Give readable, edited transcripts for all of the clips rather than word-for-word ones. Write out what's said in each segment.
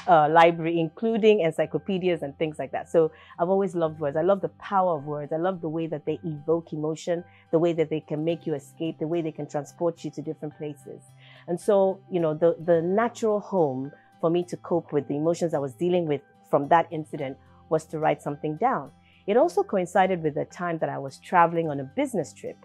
library, including encyclopedias and things like that. So I've always loved words. I love the power of words. I love the way that they evoke emotion, the way that they can make you escape, the way they can transport you to different places. And so, the natural home for me to cope with the emotions I was dealing with from that incident was to write something down. It also coincided with the time that I was traveling on a business trip.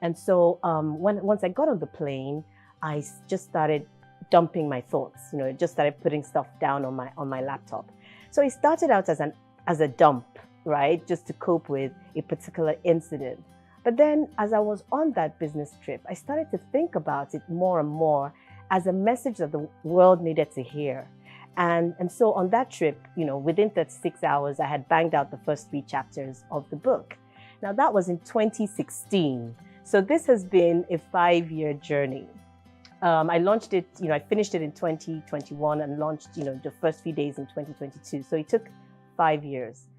And so once I got on the plane, I just started dumping my thoughts, just started putting stuff down on my laptop. So it started out as a dump, right? Just to cope with a particular incident. But then as I was on that business trip, I started to think about it more and more as a message that the world needed to hear. And so on that trip, within 36 hours, I had banged out the first 3 chapters of the book. Now that was in 2016. So this has been a 5-year journey. I launched it, I finished it in 2021 and launched, the first few days in 2022. So it took 5 years.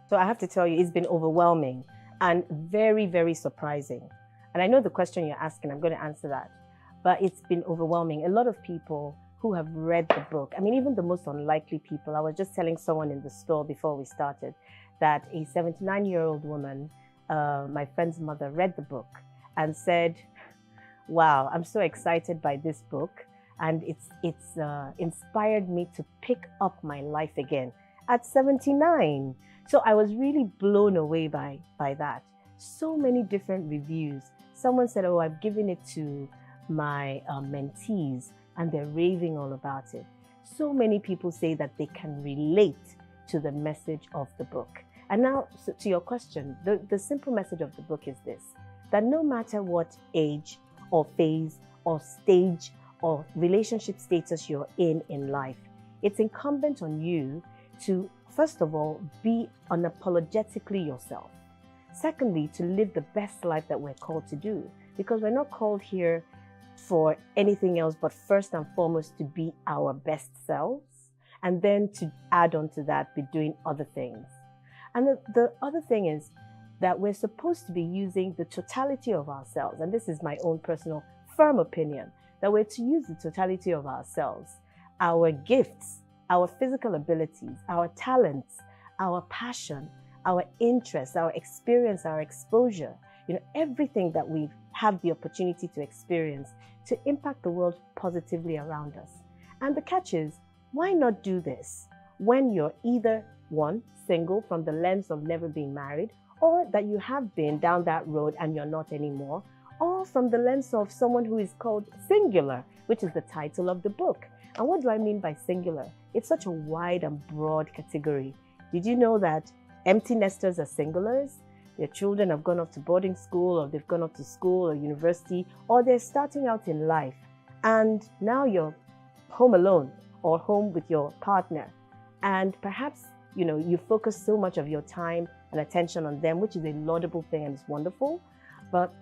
So I have to tell you, it's been overwhelming and very, very surprising. And I know the question you're asking, I'm going to answer that. But it's been overwhelming. A lot of people who have read the book, even the most unlikely people. I was just telling someone in the store before we started that a 79-year-old woman, my friend's mother, read the book and said, wow, I'm so excited by this book. And it's inspired me to pick up my life again at 79. So I was really blown away by that. So many different reviews. Someone said, oh, I've given it to my mentees and they're raving all about it. So many people say that they can relate to the message of the book. And now, so to your question, the simple message of the book is this, that no matter what age or phase or stage or relationship status you're in life, it's incumbent on you to, first of all, be unapologetically yourself. Secondly, to live the best life that we're called to do, because we're not called here for anything else, but first and foremost to be our best selves, and then to add on to that, be doing other things. And the other thing is that we're supposed to be using the totality of ourselves, and this is my own personal firm opinion, that we're to use the totality of ourselves, our gifts, our physical abilities, our talents, our passion, our interests, our experience, our exposure, everything that we have the opportunity to experience to impact the world positively around us. And the catch is, why not do this when you're either, one, single from the lens of never being married, or that you have been down that road and you're not anymore, or from the lens of someone who is called singular, which is the title of the book. And what do I mean by singular? It's such a wide and broad category. Did you know that empty nesters are singulars? Their children have gone off to boarding school, or they've gone off to school or university, or they're starting out in life. And now you're home alone or home with your partner. And perhaps, you focus so much of your time and attention on them, which is a laudable thing and it's wonderful. But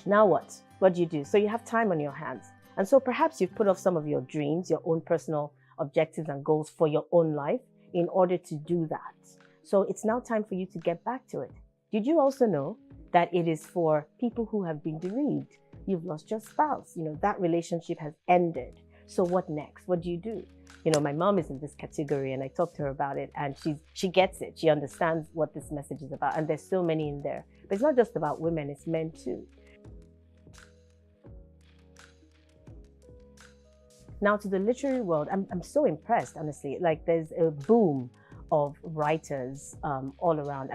now what? What do you do? So you have time on your hands. And so perhaps you've put off some of your dreams, your own personal objectives and goals for your own life in order to do that. So it's now time for you to get back to it. Did you also know that it is for people who have been bereaved? You've lost your spouse, that relationship has ended. So what next? What do you do? My mom is in this category and I talked to her about it and she gets it. She understands what this message is about. And there's so many in there. But it's not just about women, it's men too. Now to the literary world, I'm so impressed, honestly. Like there's a boom of writers all around.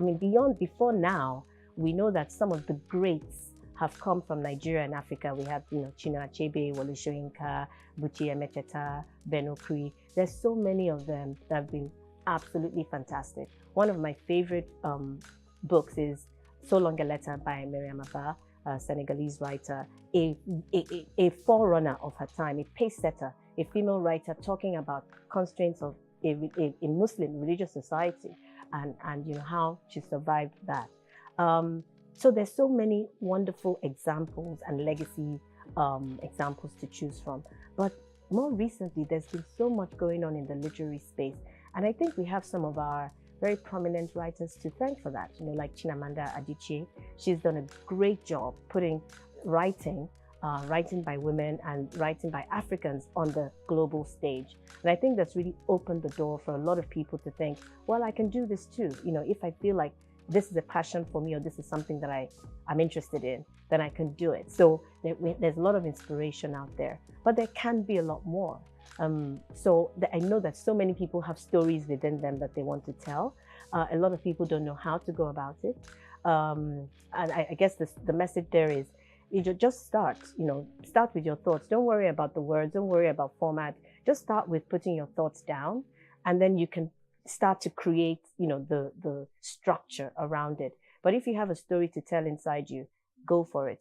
Before now, we know that some of the greats have come from Nigeria and Africa. We have, Chinua Achebe, Wole Soyinka, Buchi Emeteta, Ben Okri. There's so many of them that have been absolutely fantastic. One of my favorite books is So Long a Letter by Mariam Abba, a Senegalese writer, a forerunner of her time, a pace setter, a female writer talking about constraints of a Muslim religious society and how she survived that. So there's so many wonderful examples and legacy examples to choose from. But more recently, there's been so much going on in the literary space. And I think we have some of our very prominent writers to thank for that. Like Chimamanda Adichie. She's done a great job putting writing writing by women and writing by Africans on the global stage. And I think that's really opened the door for a lot of people to think, well, I can do this too. If I feel like this is a passion for me or this is something that I'm interested in, then I can do it. So there's a lot of inspiration out there, but there can be a lot more. I know that so many people have stories within them that they want to tell. A lot of people don't know how to go about it. And I guess the message there is, just start, start with your thoughts. Don't worry about the words, don't worry about format. Just start with putting your thoughts down, and then you can start to create, the structure around it. But if you have a story to tell inside you, go for it.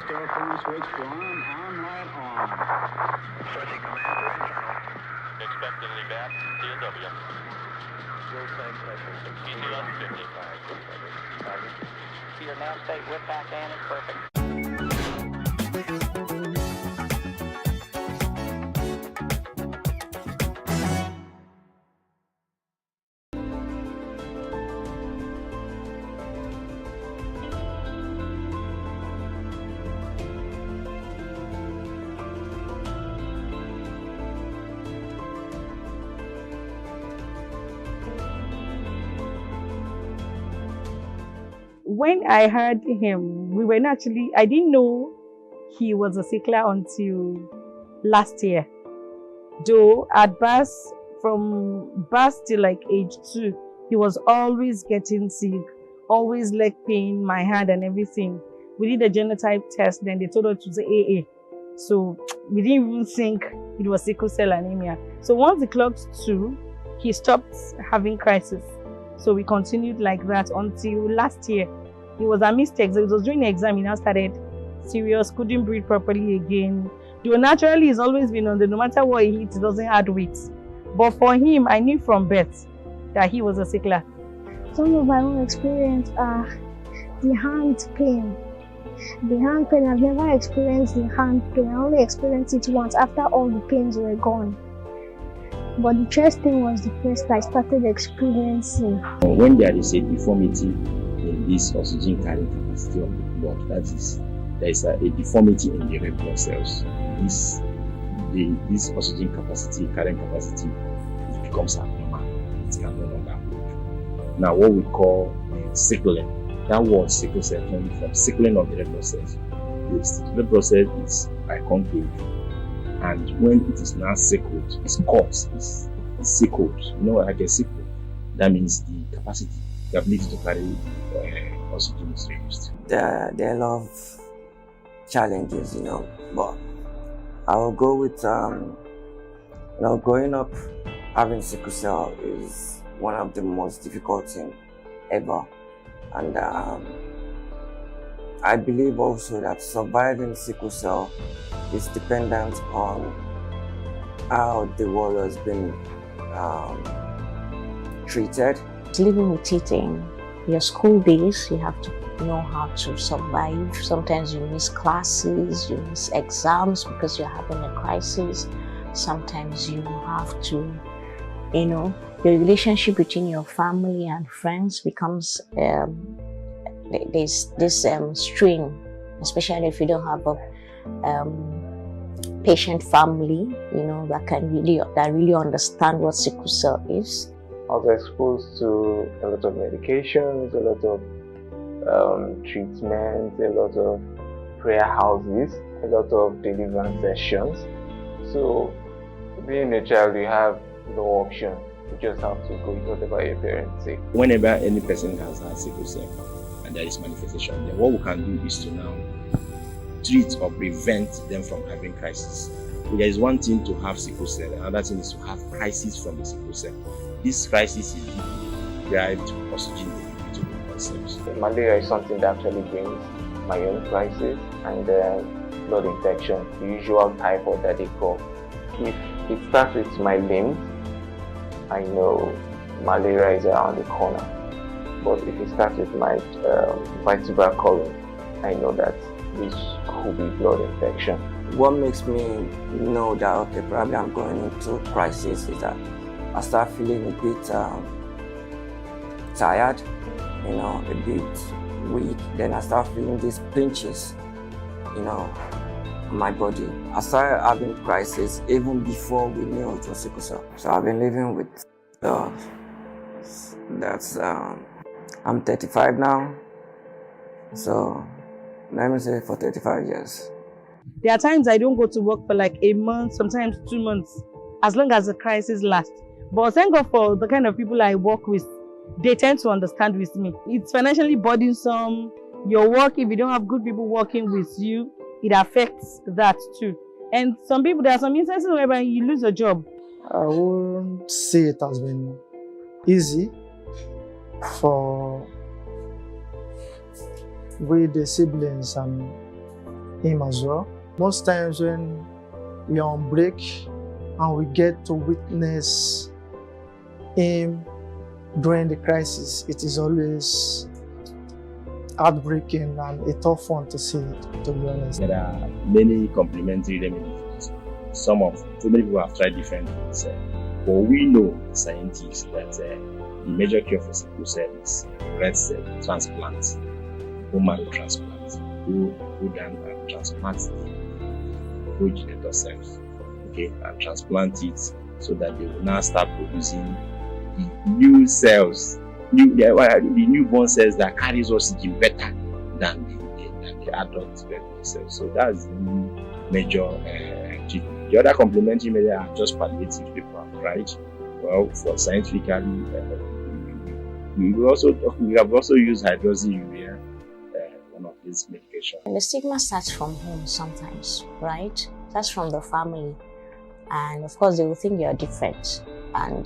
Storefront switch to on, light on. Pressing command for internal. Expectedly bad, TW. Fuel tank pressure. Easy 1150. Your nav state with back and it's perfect. When I heard him, I didn't know he was a sickler until last year. Though at birth, from birth till like age 2, he was always getting sick, always leg pain, my hand and everything. We did a genotype test, then they told us it was AA. So we didn't even think it was sickle cell anemia. So once it clocked 2, he stopped having crisis. So we continued like that until last year. It was a mistake. So it was during the exam, he now started serious, couldn't breathe properly again. Though naturally, he's always been on no matter what he eats, he doesn't add weight. But for him, I knew from birth that he was a sickler. Some of my own experience are the hand pain. The hand pain, I've never experienced the hand pain. I only experienced it once after all the pains were gone. But the chest thing was the first I started experiencing. When there is a deformity in this oxygen carrying capacity of the blood, that is, there is a deformity in the red blood cells. This oxygen carrying capacity, it becomes abnormal. It can no longer hold. Now, what we call sickling, that word sickle cell comes from sickling of the red blood cells. The red blood cell is biconcave, and when it is now sickled, its corpse is sickled. Like a sickle. That means the ability to carry oxygen is reduced. There are a lot of challenges, but I will go with, growing up having sickle cell is one of the most difficult things ever. And I believe also that surviving sickle cell is dependent on how the world has been treated. Living with it in your school days, you have to know how to survive. Sometimes you miss classes, you miss exams because you're having a crisis. Sometimes you have to, the relationship between your family and friends becomes, there's this strain, especially if you don't have a patient family, that really understand what sickle cell is. I was exposed to a lot of medications, a lot of treatments, a lot of prayer houses, a lot of deliverance sessions. So, being a child, you have no option. You just have to go with whatever your parents say. Whenever any person has had sickle cell and there is manifestation, then what we can do is to now treat or prevent them from having crisis. There is one thing to have sickle cell, another thing is to have crisis from the sickle cell. This crisis is derived oxygen to the blood cells. Malaria is something that actually brings my own crisis and blood infection, the usual typhoid that they call. If it starts with my limbs, I know malaria is around the corner. But if it starts with my vertebral column, I know that this could be blood infection. What makes me know that, okay, probably I'm going into crisis is that I start feeling a bit tired, a bit weak. Then I start feeling these pinches my body. I started having crisis even before we knew it was sickle cell. So I've been living with I'm 35 now. So let me say for 35 years. There are times I don't go to work for like a month, sometimes 2 months, as long as the crisis lasts. But thank God for the kind of people I work with. They tend to understand with me. It's financially burdensome. Your work, if you don't have good people working with you, it affects that too. And some people, there are some instances where you lose a job. I wouldn't say it has been easy for with the siblings and him as well. Most times when we are on break and we get to witness him during the crisis, it is always heartbreaking and a tough one to see, to be honest. There are many complementary remedies. So many people have tried different things. But we know, scientists, that the major cure for sickle cell is red cell transplant, bone marrow transplant. Go down and transplant the progenitor cells, and transplant it so that they will now start producing the new cells, the newborn cells that carries oxygen better than the adult red blood cells. So that's the major achievement. The other complementary measures are just palliative. People have tried. Well, for scientifically, we have also used hydroxyurea, one of these medications. And the stigma starts from home sometimes, right? That's from the family. And of course, they will think you're different. And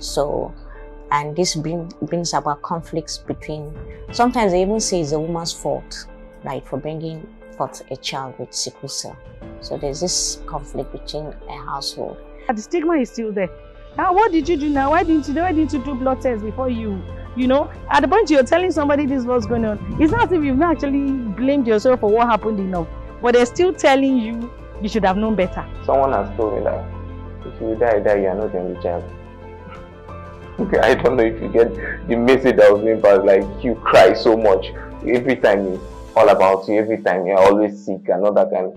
this brings about conflicts between, sometimes they even say it's a woman's fault, right, for bringing forth a child with sickle cell. So there's this conflict between a household. The stigma is still there. Now, what did you do now? Why didn't you do blood tests before at the point you're telling somebody this is what's going on? It's not as if you've not actually blamed yourself for what happened enough, but they're still telling you should have known better. Someone has told me that if you die, you are not the only child. Okay, I don't know if you get the message that was being passed, like you cry so much. Every time it's all about you, every time you're always sick and all that kind.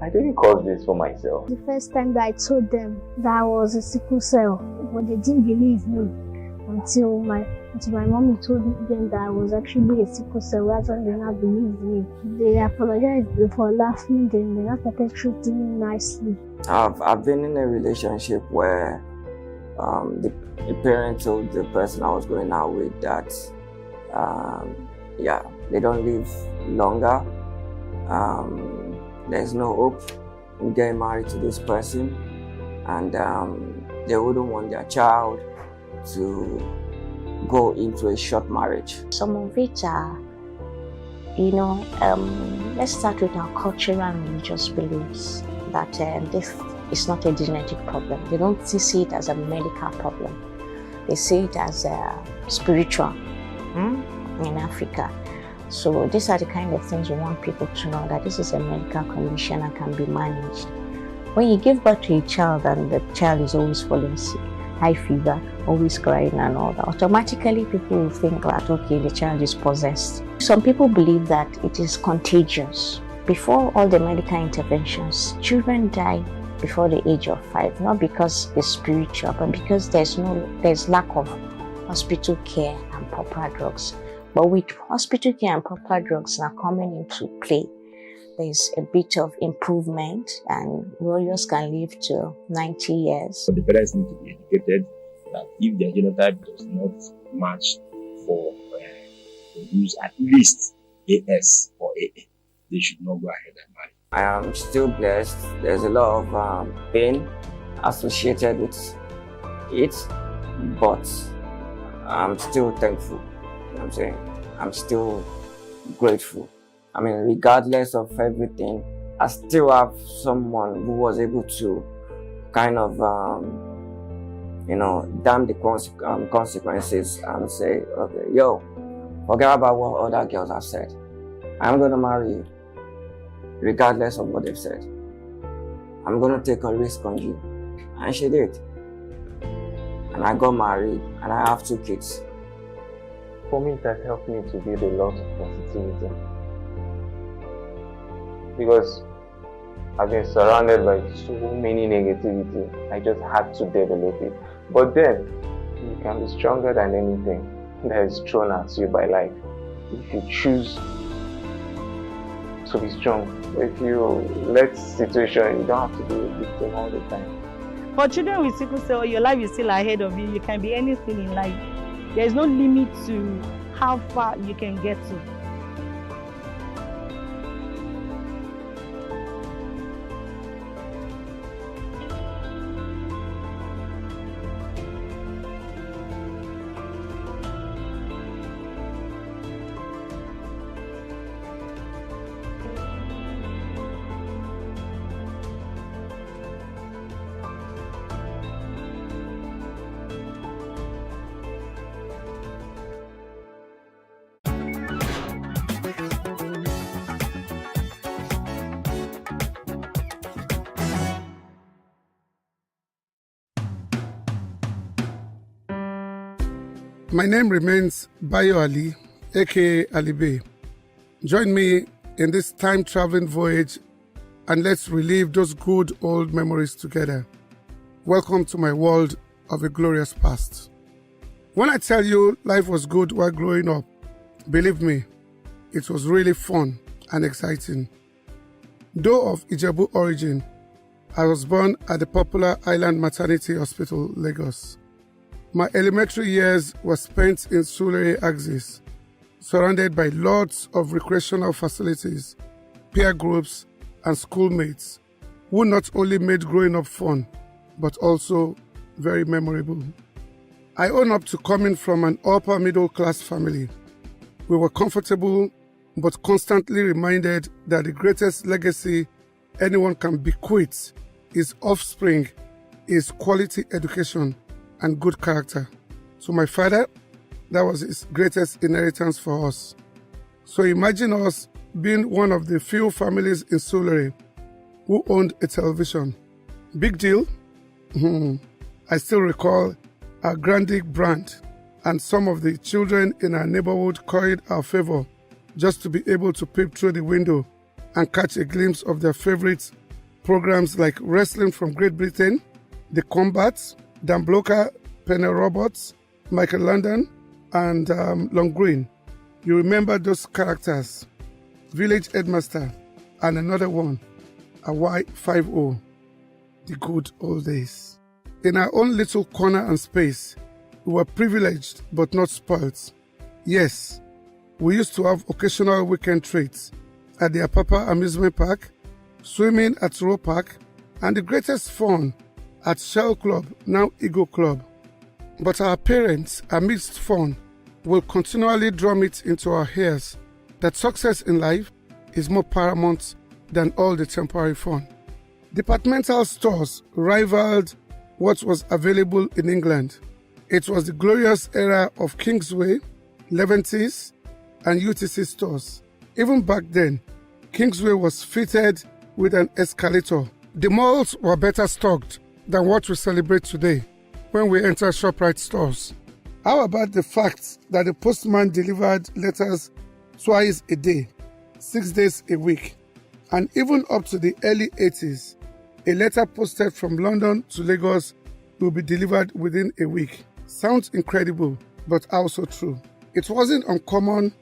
I didn't cause this for myself. The first time that I told them that I was a sickle cell, but they didn't believe me until my mommy told them that I was actually a sickle cell. That's when they not believed me. They apologized for laughing, then they not started treating me nicely. I've been in a relationship where the parent told the person I was going out with that they don't live longer. There's no hope in getting married to this person, and they wouldn't want their child to go into a short marriage. Some of it are, let's start with our cultural and religious beliefs that this is not a genetic problem. They don't see it as a medical problem. They see it as spiritual in Africa. So these are the kind of things we want people to know, that this is a medical condition and can be managed. When you give birth to a child and the child is always falling sick, high fever, always crying and all that, automatically people will think that, okay, the child is possessed. Some people believe that it is contagious. Before all the medical interventions, children die before the age of 5, not because it's spiritual, but because there's lack of hospital care and proper drugs. But with hospital care and proper drugs now coming into play, there's a bit of improvement, and warriors can live to 90 years. So the parents need to be educated that if their genotype does not match for use at least AS or AA, they should not go ahead and marry. I am still blessed. There's a lot of pain associated with it, but I'm still thankful. You know what I'm saying? I'm still grateful. I mean, regardless of everything, I still have someone who was able to kind of, damn the consequences and say, okay, yo, forget about what other girls have said. I'm going to marry you, regardless of what they've said. I'm going to take a risk on you. And she did. And I got married, and I have 2 kids. For me, it has helped me to build a lot of positivity. Because I've been surrounded by so many negativity. I just had to develop it. But then, you can be stronger than anything that is thrown at you by life. If you choose to be strong. If you let situation, you don't have to be a victim all the time. For children with sickle cell, your life is still ahead of you. You can be anything in life. There is no limit to how far you can get to. My name remains Bayo Ali, aka Ali Bey. Join me in this time-traveling voyage and let's relive those good old memories together. Welcome to my world of a glorious past. When I tell you life was good while growing up, believe me, it was really fun and exciting. Though of Ijebu origin, I was born at the popular Island Maternity Hospital, Lagos. My elementary years were spent in Surulere Axis, surrounded by lots of recreational facilities, peer groups, and schoolmates who not only made growing up fun, but also very memorable. I own up to coming from an upper middle class family. We were comfortable, but constantly reminded that the greatest legacy anyone can bequeath his offspring is quality education and good character. So my father, that was his greatest inheritance for us. So imagine us being one of the few families in Surulere who owned a television. Big deal? I still recall our Grandic brand, and some of the children in our neighborhood curried our favor just to be able to peep through the window and catch a glimpse of their favorite programs like Wrestling from Great Britain, The Combats, Dan Blocker, Penny Roberts, Michael London, and Long Green. You remember those characters, Village Headmaster, and another one, a Y50, the good old days. In our own little corner and space, we were privileged but not spoilt. Yes, we used to have occasional weekend treats at the Apapa Amusement Park, swimming at Roe Park, and the greatest fun at Shell Club, now Eagle Club. But our parents, amidst fun, will continually drum it into our ears that success in life is more paramount than all the temporary fun. Departmental stores rivaled what was available in England. It was the glorious era of Kingsway, Leventis, and UTC stores. Even back then, Kingsway was fitted with an escalator. The malls were better stocked than what we celebrate today when we enter ShopRite stores. How about the fact that the postman delivered letters twice a day, 6 days a week, and even up to the early 80s, a letter posted from London to Lagos will be delivered within a week. Sounds incredible, but also true. It wasn't uncommon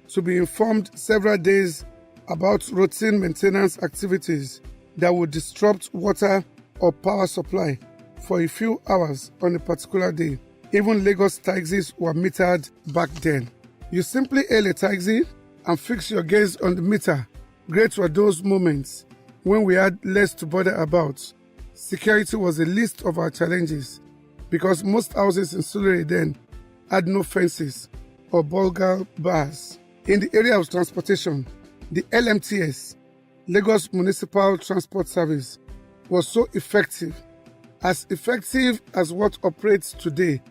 to be informed several days about routine maintenance activities that would disrupt water or power supply for a few hours on a particular day. Even Lagos taxis were metered back then. You simply hail a taxi and fix your gaze on the meter. Great were those moments when we had less to bother about. Security was the least of our challenges because most houses in Surulere then had no fences or bulgar bars. In the area of transportation, the LMTS, Lagos Municipal Transport Service, was so effective as what operates today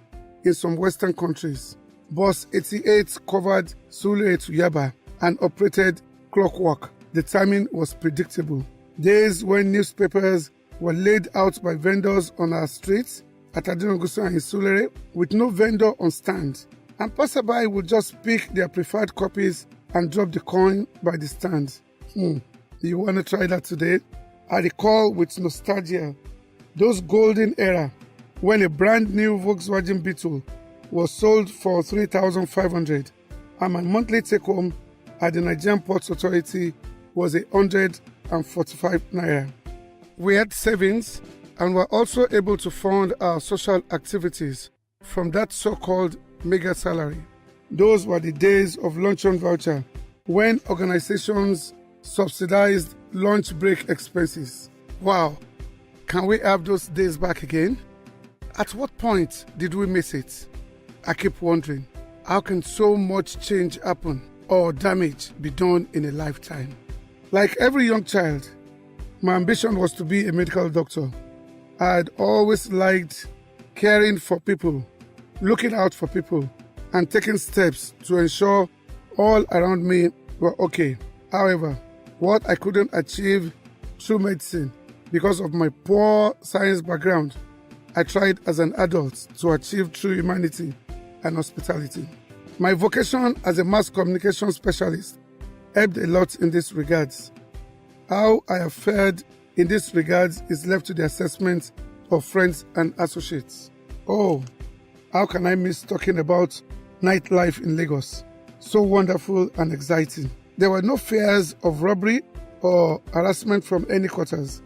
in some Western countries. Bus 88 covered Surulere to Yaba and operated clockwork. The timing was predictable. Days when newspapers were laid out by vendors on our streets at Adinogusu and in Surulere with no vendor on stand, and passerby would just pick their preferred copies and drop the coin by the stand. You want to try that today? I recall with nostalgia those golden era when a brand new Volkswagen Beetle was sold for 3,500 and my monthly take home at the Nigerian Ports Authority was 145 naira. We had savings and were also able to fund our social activities from that so-called mega salary. Those were the days of luncheon voucher when organizations subsidized lunch break expenses. Wow, can we have those days back again? At what point did we miss it? I keep wondering, how can so much change happen or damage be done in a lifetime? Like every young child, my ambition was to be a medical doctor. I had always liked caring for people, looking out for people, and taking steps to ensure all around me were okay. However, what I couldn't achieve through medicine because of my poor science background, I tried as an adult to achieve through humanity and hospitality. My vocation as a mass communication specialist helped a lot in this regards. How I have fared in this regards is left to the assessment of friends and associates. Oh, how can I miss talking about nightlife in Lagos? So wonderful and exciting. There were no fears of robbery or harassment from any quarters.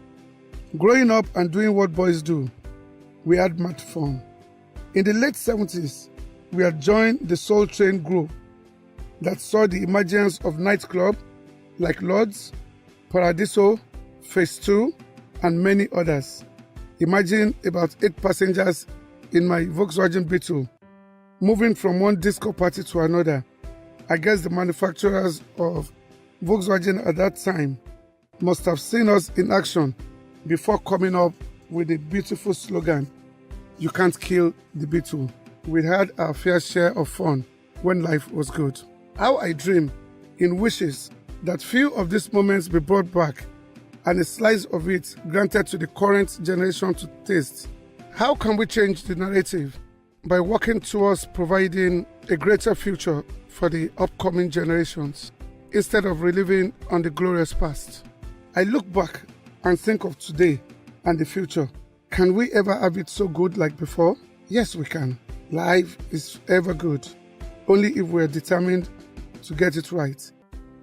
Growing up and doing what boys do, we had mad fun. In the late 70s, we had joined the Soul Train group that saw the emergence of nightclubs like Lords, Paradiso, Phase 2, and many others. Imagine about 8 passengers in my Volkswagen Beetle, moving from one disco party to another. I guess the manufacturers of Volkswagen at that time must have seen us in action before coming up with a beautiful slogan, "You can't kill the Beetle." We had our fair share of fun when life was good. How I dream in wishes that few of these moments be brought back and a slice of it granted to the current generation to taste. How can we change the narrative? By working towards providing a greater future for the upcoming generations, instead of reliving on the glorious past. I look back and think of today and the future. Can we ever have it so good like before? Yes, we can. Life is ever good, only if we are determined to get it right.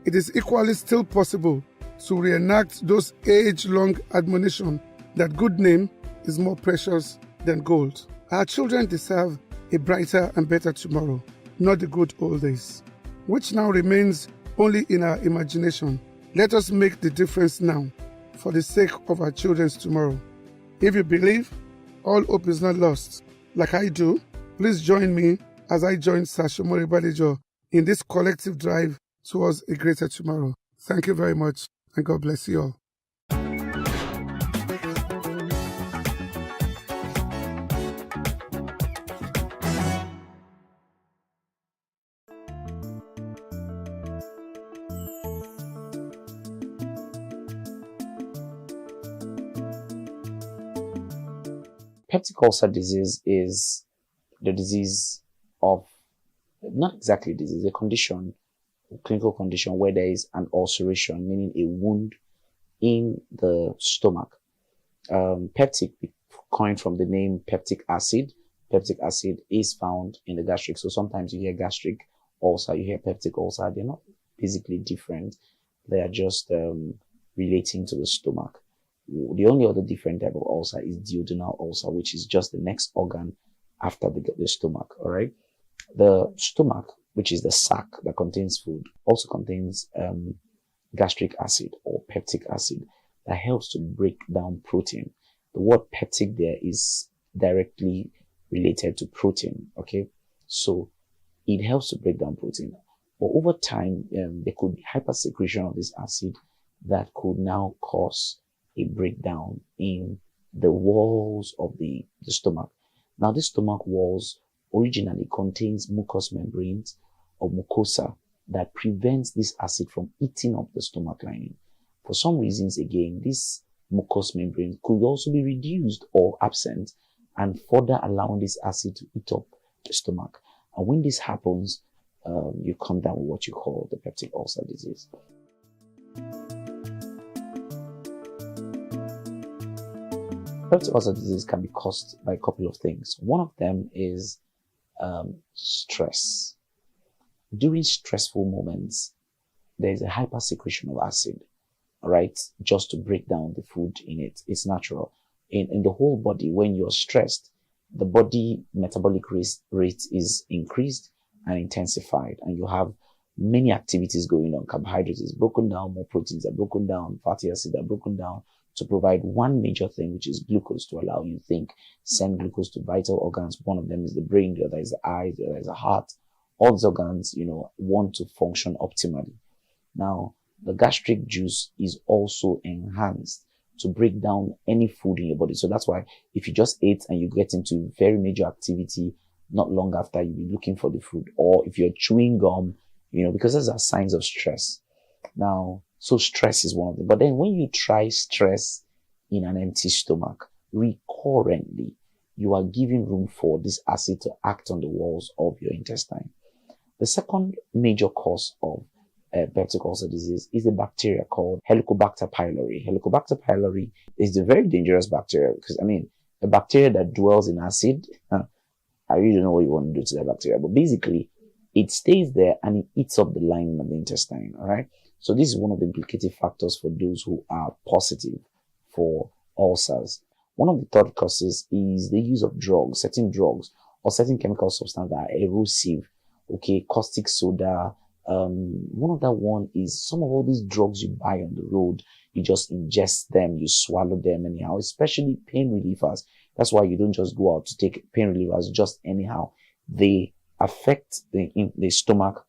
It is equally still possible to reenact those age-long admonitions that good name is more precious than gold. Our children deserve a brighter and better tomorrow, not the good old days, which now remains only in our imagination. Let us make the difference now for the sake of our children's tomorrow. If you believe all hope is not lost, like I do, please join me as I join Sir Shomori Badijo in this collective drive towards a greater tomorrow. Thank you very much, and God bless you all. Peptic ulcer disease is the disease of, not exactly disease, a condition, a clinical condition where there is an ulceration, meaning a wound in the stomach. Peptic, coined from the name peptic acid. Peptic acid is found in the gastric. So sometimes you hear gastric ulcer, you hear peptic ulcer. They're not physically different. They are just relating to the stomach. The only other different type of ulcer is duodenal ulcer, which is just the next organ after the stomach. All right. The stomach, which is the sac that contains food, also contains gastric acid or peptic acid that helps to break down protein. The word peptic there is directly related to protein. Okay. So it helps to break down protein. But over time, there could be hypersecretion of this acid that could now cause a breakdown in the walls of the stomach. Now, the stomach walls originally contains mucous membranes or mucosa that prevents this acid from eating up the stomach lining. For some reasons, again, this mucous membrane could also be reduced or absent and further allowing this acid to eat up the stomach. And when this happens, you come down with what you call the peptic ulcer disease. peptic ulcer disease can be caused by a couple of things. One of them is stress. During stressful moments, there is a hypersecretion of acid, right? Just to break down the food in it. It's natural. In the whole body, when you're stressed, the body metabolic rate is increased and intensified, and you have many activities going on. Carbohydrates is broken down, more proteins are broken down, fatty acids are broken down to provide one major thing, which is glucose, to allow you to think, send glucose to vital organs. One of them is the brain, the other is the eyes, the other is the heart. All these organs, want to function optimally. Now, the gastric juice is also enhanced to break down any food in your body. So that's why if you just ate and you get into very major activity, not long after you'll be looking for the food. Or if you're chewing gum, because those are signs of stress. Now, so stress is one of them. But then when you try stress in an empty stomach, recurrently, you are giving room for this acid to act on the walls of your intestine. The second major cause of peptic ulcer disease is a bacteria called Helicobacter pylori. Helicobacter pylori is a very dangerous bacteria because, a bacteria that dwells in acid, I really don't know what you want to do to that bacteria, but basically, it stays there and it eats up the lining of the intestine, all right? So this is one of the implicative factors for those who are positive for ulcers. One of the third causes is the use of drugs, certain drugs, or certain chemical substances that are erosive, caustic soda. One of that one is some of all these drugs you buy on the road, you just ingest them, you swallow them anyhow, especially pain relievers. That's why you don't just go out to take pain relievers just anyhow. They affect the stomach,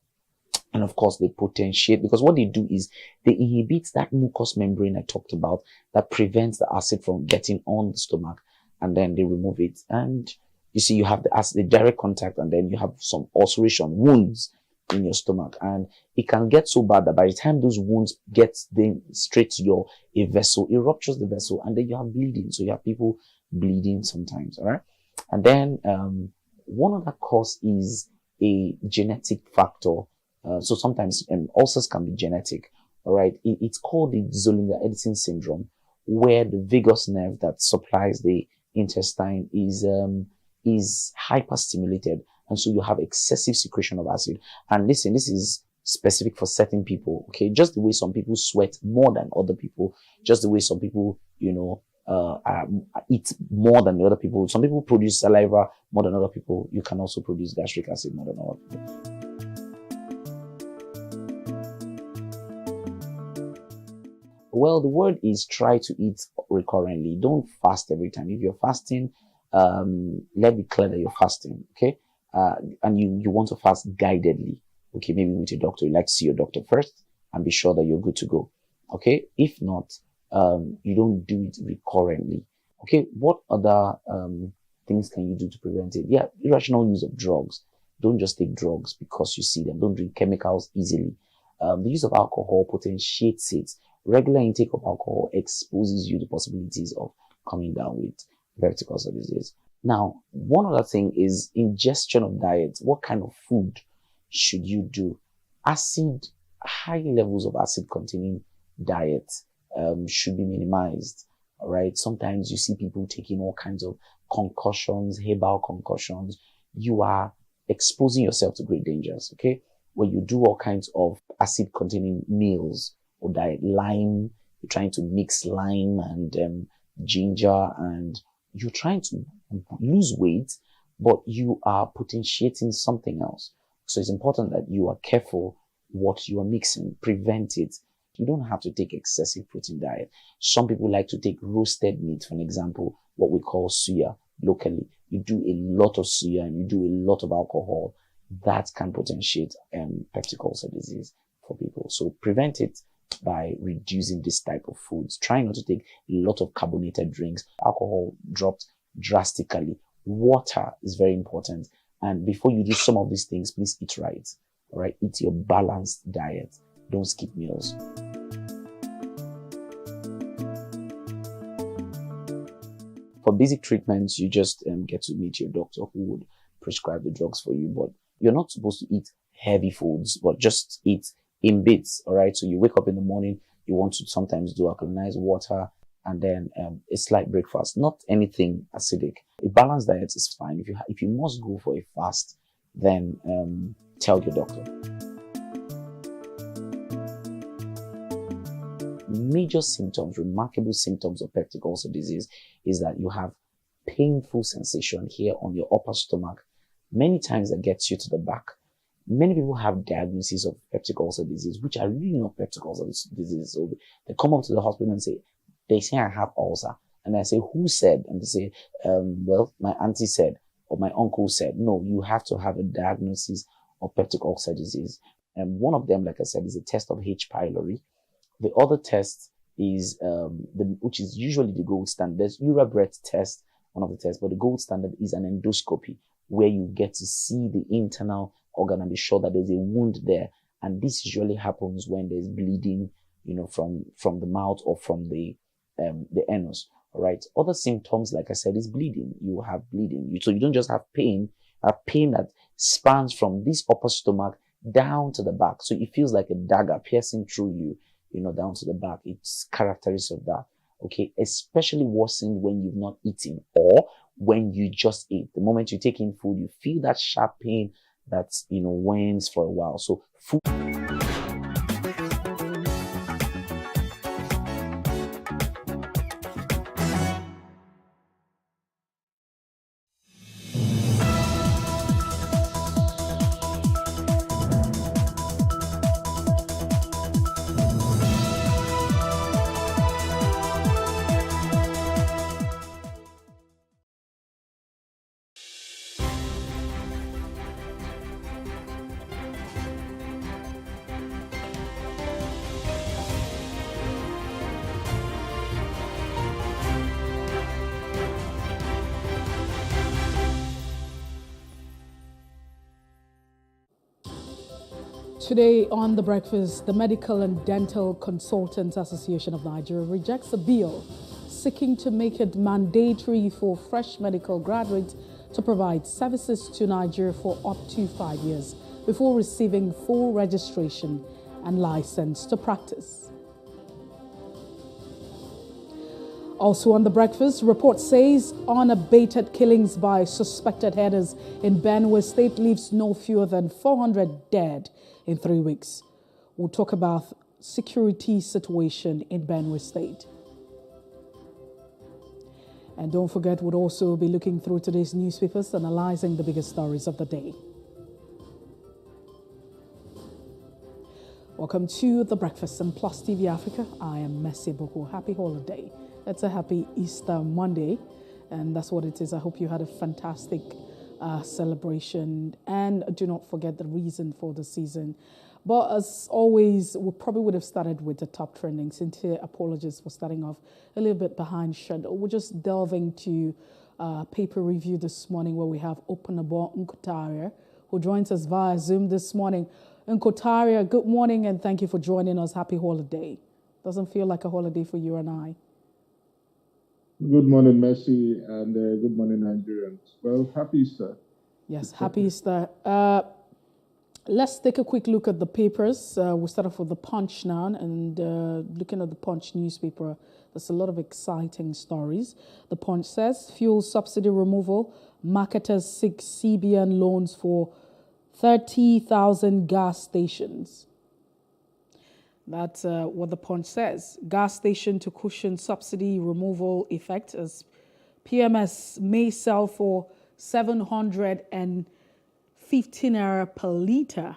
and of course they potentiate, because what they do is they inhibit that mucous membrane I talked about that prevents the acid from getting on the stomach, and then they remove it. And you see, you have the acid, the direct contact, and then you have some ulceration, wounds in your stomach, and it can get so bad that by the time those wounds get then straight to a vessel, it ruptures the vessel, and then you have bleeding. So you have people bleeding sometimes, all right? And then one other cause is a genetic factor. So sometimes ulcers can be genetic, all right? It's called the Zollinger-Ellison syndrome, where the vagus nerve that supplies the intestine is hyperstimulated, and so you have excessive secretion of acid. And listen, this is specific for certain people, okay? Just the way some people sweat more than other people, just the way some people, eat more than the other people. Some people produce saliva more than other people. You can also produce gastric acid more than other people. Well, the word is try to eat recurrently. Don't fast every time. If you're fasting, let it clear that you're fasting, okay? And you want to fast guidedly, okay? Maybe with your doctor. You like to see your doctor first and be sure that you're good to go, okay? If not, you don't do it recurrently, okay? What other things can you do to prevent it? Yeah, irrational use of drugs. Don't just take drugs because you see them. Don't drink chemicals easily. The use of alcohol potentiates it. Regular intake of alcohol exposes you to possibilities of coming down with peptic ulcer disease. Now, one other thing is ingestion of diet. What kind of food should you do? High levels of acid containing diet should be minimized. All right. Sometimes you see people taking all kinds of concussions, herbal concussions. You are exposing yourself to great dangers. Okay. When you do all kinds of acid containing meals or diet, lime, you're trying to mix lime and ginger, and you're trying to lose weight, but you are potentiating something else. So it's important that you are careful what you are mixing, prevent it. You don't have to take excessive protein diet. Some people like to take roasted meat, for example, what we call suya locally. You do a lot of suya and you do a lot of alcohol. That can potentiate peptic ulcer disease for people. So prevent it by reducing this type of foods. Try not to take a lot of carbonated drinks. Alcohol dropped drastically. Water is very important. And before you do some of these things, please eat right. All right, eat your balanced diet. Don't skip meals. For basic treatments, you just get to meet your doctor who would prescribe the drugs for you. But you're not supposed to eat heavy foods, but just eat in bits. All right. So you wake up in the morning, you want to sometimes do alkalinized water, and then a slight breakfast. Not anything acidic. A balanced diet is fine. If you must go for a fast, then tell your doctor. Major symptoms, remarkable symptoms of peptic ulcer disease is that you have painful sensation here on your upper stomach. Many times that gets you to the back. Many people have diagnoses of peptic ulcer disease, which are really not peptic ulcer disease. So they come up to the hospital and say, they say I have ulcer. And I say, who said? And they say, well, my auntie said, or my uncle said. No, you have to have a diagnosis of peptic ulcer disease. And one of them, like I said, is a test of H. pylori. The other test is, which is usually the gold standard. There's URA-BREATH test, one of the tests, but the gold standard is an endoscopy, where you get to see the internal organ and be sure that there's a wound there. And this usually happens when there's bleeding, from the mouth or from the anus. All right. Other symptoms, like I said, is bleeding. You have bleeding. So you don't just have pain. You have pain that spans from this upper stomach down to the back. So it feels like a dagger piercing through you, down to the back. It's characteristic of that. Okay. Especially worsened when you've not eaten or when you just ate. The moment you take in food, you feel that sharp pain that, wanes for a while. So food. Today on The Breakfast, the Medical and Dental Consultants Association of Nigeria rejects a bill seeking to make it mandatory for fresh medical graduates to provide services to Nigeria for up to 5 years before receiving full registration and license to practice. Also on The Breakfast, report says unabated killings by suspected headers in Benue State leaves no fewer than 400 dead in 3 weeks. We'll talk about security situation in Benue State. And don't forget, we'll also be looking through today's newspapers, analyzing the biggest stories of the day. Welcome to The Breakfast on Plus TV Africa. I am Messi Boko. Happy holiday. It's a happy Easter Monday, and that's what it is. I hope you had a fantastic celebration, and do not forget the reason for the season. But as always, we probably would have started with the top trending. Sincere apologies for starting off a little bit behind schedule. We're just delving to paper review this morning, where we have Opunabo Nkotaria, who joins us via Zoom this morning. Nkotaria, good morning, and thank you for joining us. Happy holiday. Doesn't feel like a holiday for you and I. Good morning, Messi, and good morning, Nigerians. Well, happy Easter. Yes, happy Easter. Let's take a quick look at the papers. We'll start off with the Punch now, and looking at the Punch newspaper, there's a lot of exciting stories. The Punch says, fuel subsidy removal, marketers seek CBN loans for 30,000 gas stations. That's what the Punch says. Gas station to cushion subsidy removal effect, as PMS may sell for 715 naira per litre.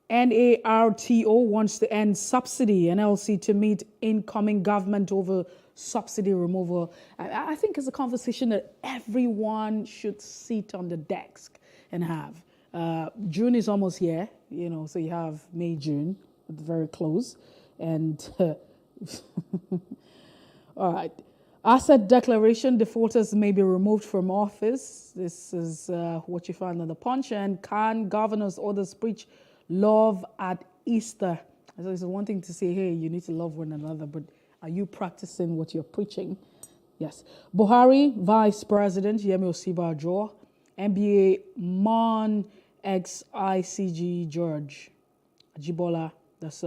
NARTO wants to end subsidy. NLC to meet incoming government over subsidy removal. I think it's a conversation that everyone should sit on the desk and have. June is almost here, so you have May, June, very close. And all right. Asset declaration, defaulters may be removed from office. This is what you find on the Punch. And can governors orders preach love at Easter? So it's one thing to say, hey, you need to love one another, but are you practicing what you're preaching? Yes. Buhari, Vice President, Yemi Osinbajo, NBA Man ex-ICG George Ajibola, that's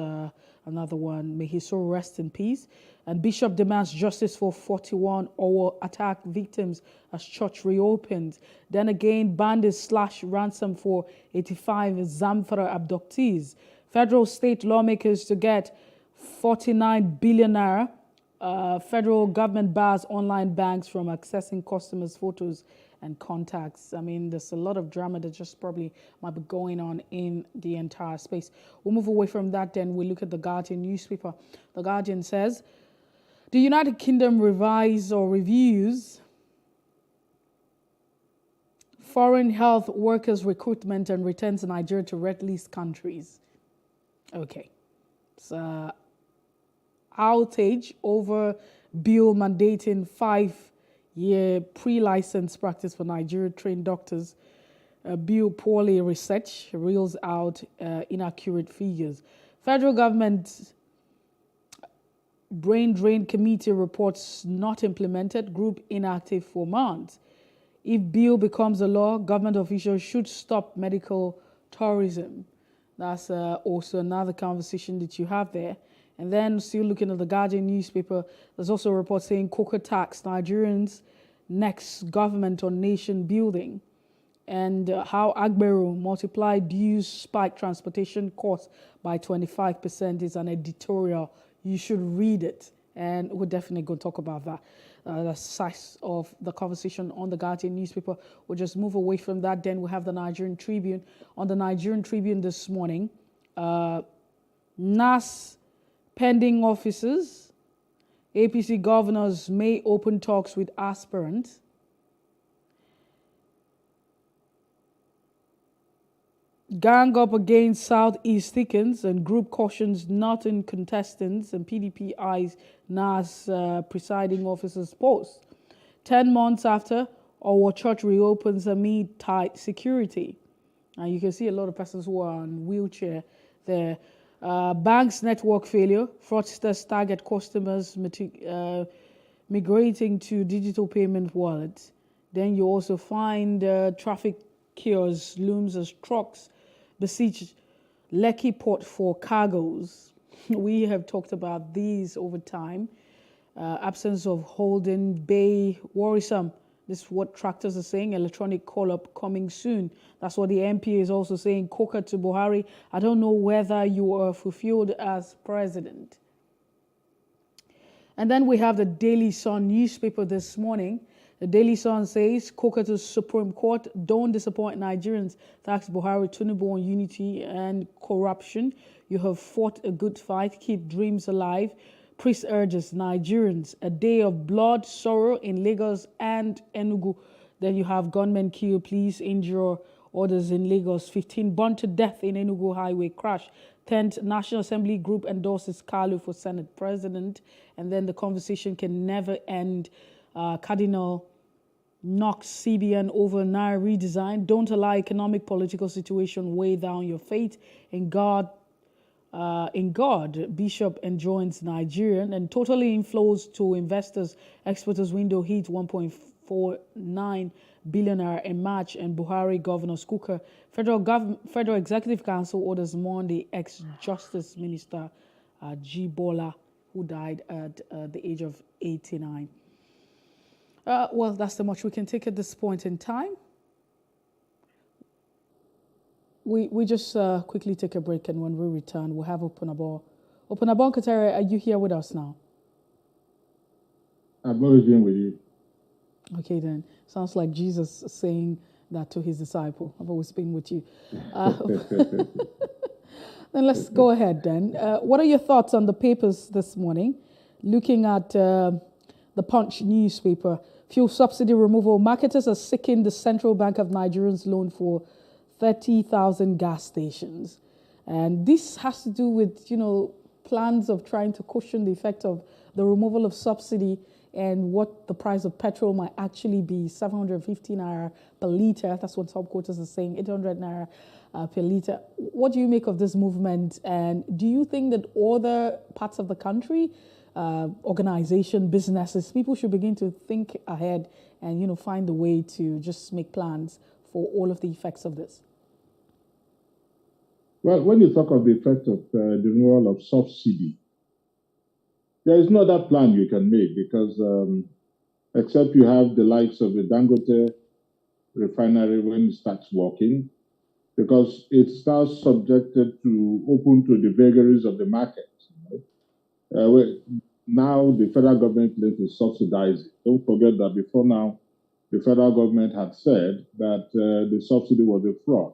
Another one, may his soul rest in peace. And Bishop demands justice for 41 Owo attack victims as church reopens. Then again, bandits slash ransom for 85 Zamfara abductees. Federal state lawmakers to get 49 billion naira. Federal government bars online banks from accessing customers' photos and contacts. I mean, there's a lot of drama that just probably might be going on in the entire space. We'll move away from that, then we look at the Guardian newspaper. The Guardian says, the United Kingdom reviews foreign health workers recruitment and returns Nigeria to red list countries. Okay. So, outage over bill mandating 5-year pre-license practice for Nigeria-trained doctors. Bill poorly researched, reels out inaccurate figures. Federal government brain drain committee reports not implemented, group inactive for months. If bill becomes a law, government officials should stop medical tourism. That's also another conversation that you have there. And then still looking at the Guardian newspaper, there's also a report saying cocoa tax, Nigerians' next government on nation building, and how Agbero multiplied dues spike transportation costs by 25% is an editorial. You should read it, and we're definitely going to talk about that. The size of the conversation on the Guardian newspaper. We'll just move away from that. Then we have the Nigerian Tribune. On the Nigerian Tribune this morning, NAS pending officers, APC governors may open talks with aspirants. Gang up against Southeast thickens and group cautions not in contestants, and PDP eyes NAS presiding officers post. 10 months after, our church reopens amid tight security. And you can see a lot of persons who are on wheelchair there. Banks network failure, fraudsters target customers migrating to digital payment wallets. Then you also find traffic chaos looms as trucks besiege Lekki port for cargoes. We have talked about these over time. Absence of Holden Bay worrisome. This is what tractors are saying. Electronic call-up coming soon. That's what the MP is also saying. Coker to Buhari. I don't know whether you are fulfilled as president. And then we have the Daily Sun newspaper this morning. The Daily Sun says, Coker to Supreme Court, don't disappoint Nigerians. Thanks Buhari, Tinubu on unity and corruption. You have fought a good fight. Keep dreams alive. Priest urges Nigerians, a day of blood, sorrow in Lagos and Enugu. Then you have gunmen kill, police injure, orders in Lagos. 15 burned to death in Enugu highway crash. 10th National Assembly group endorses Kalu for Senate President. And then the conversation can never end. Cardinal knocks CBN over Naira redesign. Don't allow economic political situation weigh down your faith in God. Bishop enjoins Nigerian and totally inflows to investors. Exporters window hit 1.49 billion in March, and Buhari Governor's Cooker. Federal Executive Council orders Monday ex-Justice Minister Jibola, who died at the age of 89. Well, that's the much we can take at this point in time. We just quickly take a break, and when we return, we'll have Opunabo. Opunabo Katara, are you here with us now? I've always been with you. Okay, then. Sounds like Jesus saying that to his disciple. I've always been with you. Then let's go ahead then. What are your thoughts on the papers this morning? Looking at the Punch newspaper. Fuel subsidy removal. Marketers are seeking the Central Bank of Nigeria's loan for 30,000 gas stations. And this has to do with, plans of trying to cushion the effect of the removal of subsidy and what the price of petrol might actually be, 750 naira per litre. That's what some quarters are saying, 800 naira per litre. What do you make of this movement? And do you think that other parts of the country, organization, businesses, people should begin to think ahead and, find a way to just make plans for all of the effects of this? Well, when you talk of the effect of the removal of subsidy, there is no other plan you can make because except you have the likes of the Dangote refinery when it starts working, because it's now subjected to open to the vagaries of the market. Now the federal government claims to subsidize it. Don't forget that before now, the federal government had said that the subsidy was a fraud.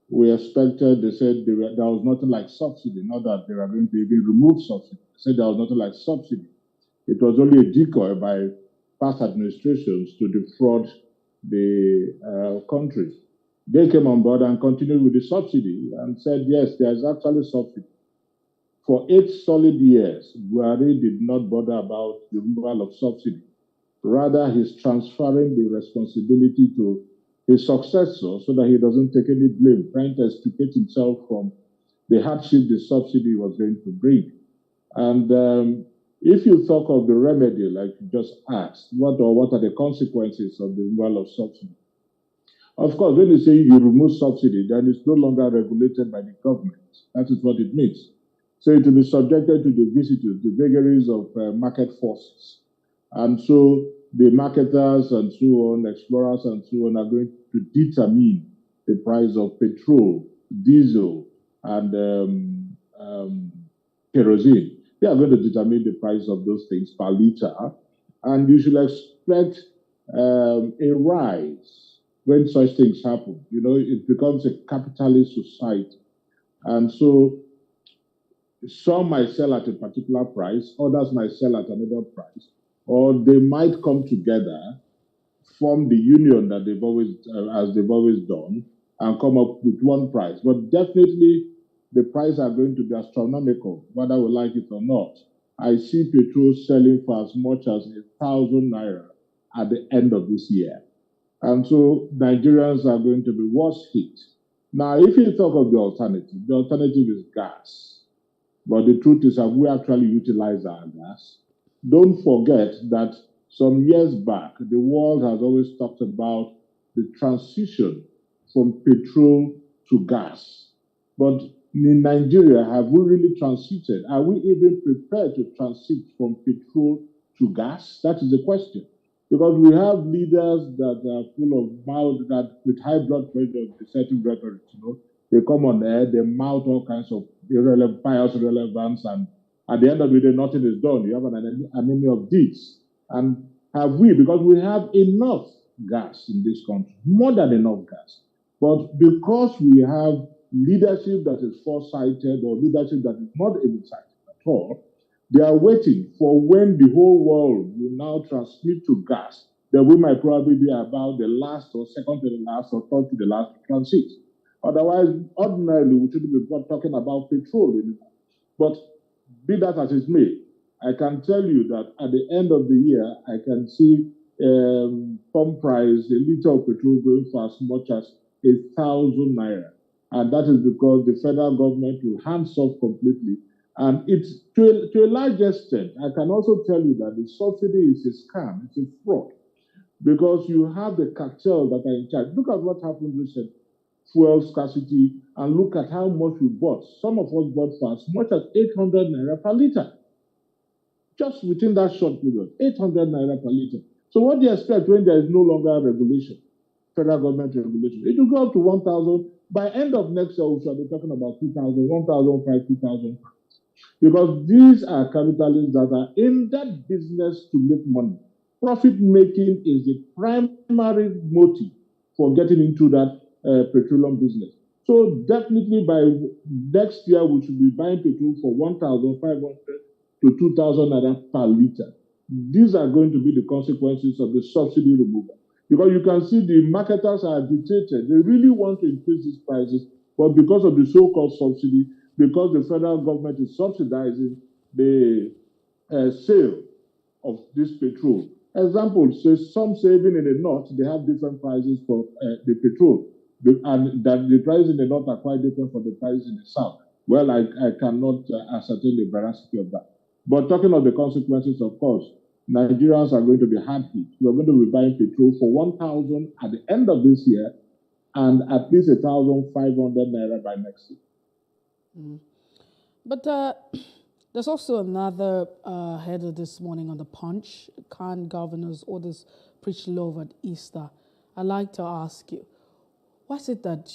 We expected, they said there was nothing like subsidy, not that they were going to even remove subsidy. They said there was nothing like subsidy. It was only a decoy by past administrations to defraud the country. They came on board and continued with the subsidy and said, yes, there is actually subsidy. For 8 solid years, Buhari did not bother about the removal of subsidy. Rather, he's transferring the responsibility to his successor so that he doesn't take any blame, trying to extricate himself from the hardship the subsidy was going to bring. And if you talk of the remedy, like you just asked, what are the consequences of the removal of subsidy? Of course, when you say you remove subsidy, then it's no longer regulated by the government. That is what it means. So it will be subjected to the vicissitudes, the vagaries of market forces. And so the marketers and so on, explorers and so on, are going to determine the price of petrol, diesel, and kerosene. They are going to determine the price of those things per liter. And you should expect a rise when such things happen. You know, it becomes a capitalist society. And so some might sell at a particular price, others might sell at another price, or they might come together, form the union that they've always, as they've always done, and come up with one price. But definitely, the prices are going to be astronomical, whether we like it or not. I see petrol selling for as much as 1,000 naira at the end of this year. And so Nigerians are going to be worse hit. Now, if you talk of the alternative is gas. But the truth is that we actually utilize our gas. Don't forget that some years back, the world has always talked about the transition from petrol to gas. But in Nigeria, have we really transited? Are we even prepared to transit from petrol to gas? That is the question. Because we have leaders that are full of mouth, that with high blood pressure, certain rhetoric, you know, they come on there, they mouth all kinds of pious relevance, and at the end of the day, nothing is done. You have an enemy of deeds. And have we? Because we have enough gas in this country, more than enough gas. But because we have leadership that is foresighted or leadership that is not insighted at all, they are waiting for when the whole world will now transmit to gas, then we might probably be about the last or second to the last or third to the last to transit. Otherwise, ordinarily, we shouldn't be talking about petrol anymore. But be that as it may, I can tell you that at the end of the year, I can see pump price, a liter of petrol going for as much as 1,000 naira. And that is because the federal government will hands off completely. And it's to a large extent, I can also tell you that the subsidy is a scam, it's a fraud. Because you have the cartel that are in charge. Look at what happened recently. Fuel scarcity, and look at how much we bought. Some of us bought for as much as 800 naira per liter. Just within that short period, 800 naira per liter. So what do you expect when there is no longer regulation, federal government regulation? It will go up to 1,000. By end of next year, we shall be talking about 2,000, 1,005, 2,000. Because these are capitalists that are in that business to make money. Profit making is the primary motive for getting into that petroleum business. So definitely by next year, we should be buying petrol for 1,500 to 2,000 naira per liter. These are going to be the consequences of the subsidy removal. Because you can see the marketers are agitated. They really want to increase these prices, but because of the so-called subsidy, because the federal government is subsidizing the sale of this petrol. Example, so some saving in the north, they have different prices for the petrol. And that the prices in the north are quite different from the prices in the south. Well, I cannot ascertain the veracity of that. But talking of the consequences, of course, Nigerians are going to be hard hit. We are going to be buying petrol for 1,000 at the end of this year, and at least 1,500 naira by next year. Mm. But there's also another header this morning on the Punch. Can governors orders preach love at Easter? I'd like to ask you, why is it that,